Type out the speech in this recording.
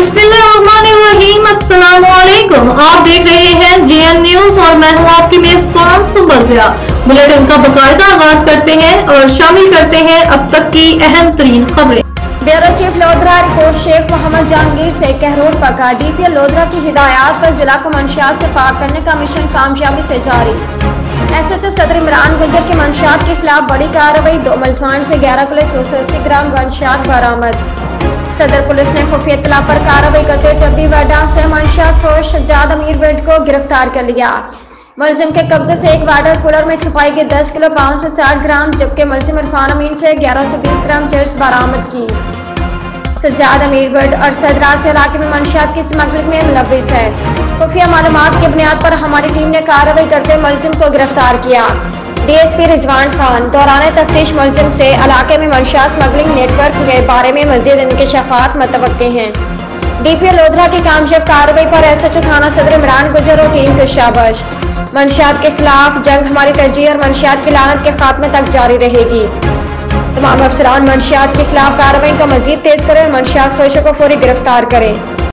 बिस्मिल्लाहिर्रहमानिर्रहीम। अस्सलामुअलैकुम। आप देख रहे हैं जेएन न्यूज और मैं हूं आपकी मेजबान सुबज़िया। बुलेटिन का बाकायदा आगाज करते हैं और शामिल करते हैं अब तक की अहम तरीन खबरें। Bureau chief Lodhran report Sheikh Muhammad Jahangir से कहरोड़ पका। डीपीओ लोधरा की हिदायत पर जिला को मंशियात से पाक करने का मिशन कामयाबी से जारी। एसएचओ सदर इमरान गुजर के मंशियात के खिलाफ बड़ी कार्रवाई। 2 मुलजमान से 11 किलो 480 ग्राम मंशियात बरामद। सदर पुलिस ने खुफिया इत्तला पर कार्रवाई करते टब्बी वाडा से मंशियात फरोश सज्जाद अमीर बेड को गिरफ्तार कर लिया। मुलजिम के कब्जे से एक वाटर कूलर में छुपाई गई 10 किलो 560 ग्राम जबकि मुलजिम इरफान अमीन से 1120 ग्राम चर्च बरामद की। सज्जाद अमीर बेड और सदरास इलाके में मंशियात की स्मगलिंग में मुलव्विस है। खुफिया मालूमात की बुनियाद पर हमारी टीम ने कार्रवाई करते मुलजिम को गिरफ्तार किया। डीएसपी रिजवान खान दौरान तफ्तीश मुलजिम से इलाके में मंशियात स्मगलिंग नेटवर्क के बारे में मजीद इंकशाफात मुतवक्के हैं। डीपीओ लोधरा की कामयाब कार्रवाई पर एसएचओ थाना सदर इमरान गुजर और टीम को शाबाश। मंशियात के खिलाफ जंग हमारी तरजीह और मंशियात की लानत के खात्मे तक जारी रहेगी। तमाम अफसरान मंशियात के खिलाफ कार्रवाई को मजीद तेज करें और मंशियात फरोशों को फौरी गिरफ्तार करें।